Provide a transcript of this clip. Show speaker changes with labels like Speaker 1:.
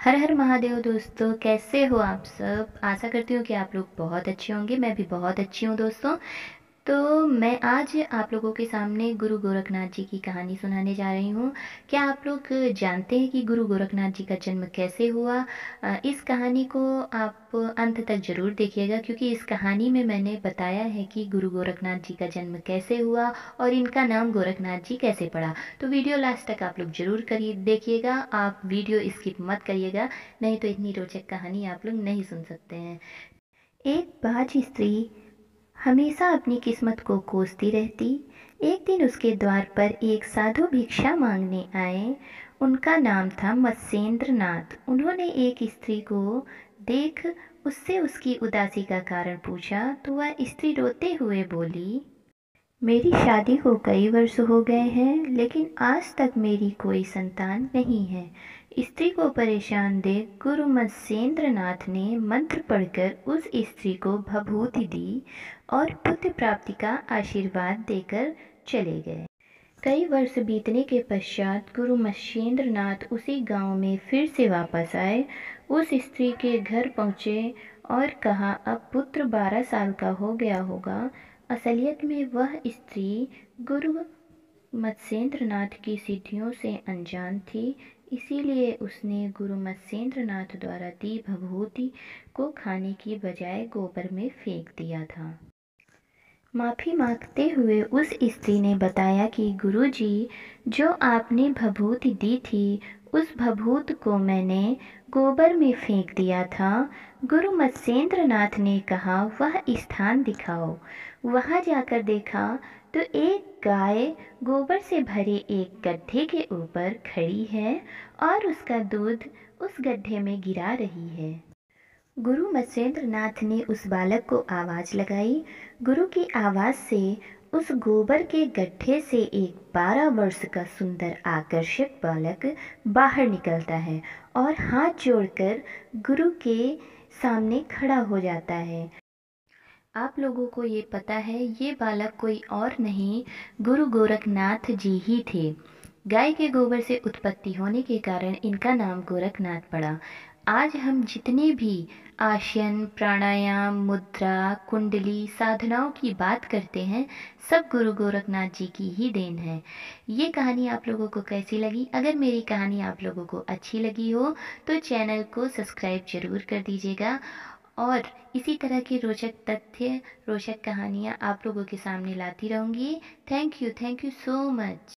Speaker 1: हर हर महादेव दोस्तों, कैसे हो आप सब। आशा करती हूँ कि आप लोग बहुत अच्छे होंगे। मैं भी बहुत अच्छी हूँ दोस्तों। तो मैं आज आप लोगों के सामने गुरु गोरखनाथ जी की कहानी सुनाने जा रही हूँ। क्या आप लोग जानते हैं कि गुरु गोरखनाथ जी का जन्म कैसे हुआ? इस कहानी को आप अंत तक ज़रूर देखिएगा, क्योंकि इस कहानी में मैंने बताया है कि गुरु गोरखनाथ जी का जन्म कैसे हुआ और इनका नाम गोरखनाथ जी कैसे पड़ा। तो वीडियो लास्ट तक आप लोग ज़रूर करिए, देखिएगा। आप वीडियो स्किप मत करिएगा, नहीं तो इतनी रोचक कहानी आप लोग नहीं सुन सकते हैं। एक बाज स्त्री हमेशा अपनी किस्मत को कोसती रहती। एक दिन उसके द्वार पर एक साधु भिक्षा मांगने आए। उनका नाम था मत्स्येंद्र नाथ। उन्होंने एक स्त्री को देख उससे उसकी उदासी का कारण पूछा, तो वह स्त्री रोते हुए बोली, मेरी शादी को कई वर्ष हो गए हैं, लेकिन आज तक मेरी कोई संतान नहीं है। स्त्री को परेशान देख गुरु मत्स्येंद्र नाथ ने मंत्र पढ़कर उस स्त्री को भभूति दी और पुत्र प्राप्ति का आशीर्वाद देकर चले गए। कई वर्ष बीतने के पश्चात गुरु मत्स्येंद्र नाथ उसी गांव में फिर से वापस आए। उस स्त्री के घर पहुँचे और कहा, अब पुत्र 12 साल का हो गया होगा। असलियत में वह स्त्री गुरु मत्स्येंद्र नाथ की सिद्धियों से अनजान थी, इसीलिए उसने गुरु मत्स्येंद्र नाथ द्वारा दी भभूति को खाने की बजाय गोबर में फेंक दिया था। माफ़ी मांगते हुए उस स्त्री ने बताया कि गुरुजी, जो आपने भभूति दी थी, उस भभूत को मैंने गोबर में फेंक दिया था। गुरु मत्स्येंद्र नाथ ने कहा, वह स्थान दिखाओ। वहाँ जाकर देखा तो एक गाय गोबर से भरे एक गड्ढे के ऊपर खड़ी है और उसका दूध उस गड्ढे में गिरा रही है। गुरु मत्स्येंद्र नाथ ने उस बालक को आवाज़ लगाई। गुरु की आवाज़ से उस गोबर के गड्ढे से एक 12 वर्ष का सुंदर आकर्षक बालक बाहर निकलता है और हाथ जोड़कर गुरु के सामने खड़ा हो जाता है। आप लोगों को ये पता है, ये बालक कोई और नहीं, गुरु गोरखनाथ जी ही थे। गाय के गोबर से उत्पत्ति होने के कारण इनका नाम गोरखनाथ पड़ा। आज हम जितने भी आसन, प्राणायाम, मुद्रा, कुंडली, साधनाओं की बात करते हैं, सब गुरु गोरखनाथ जी की ही देन है। ये कहानी आप लोगों को कैसी लगी? अगर मेरी कहानी आप लोगों को अच्छी लगी हो तो चैनल को सब्सक्राइब जरूर कर दीजिएगा, और इसी तरह के रोचक तथ्य, रोचक कहानियाँ आप लोगों के सामने लाती रहूँगी। Thank you so much.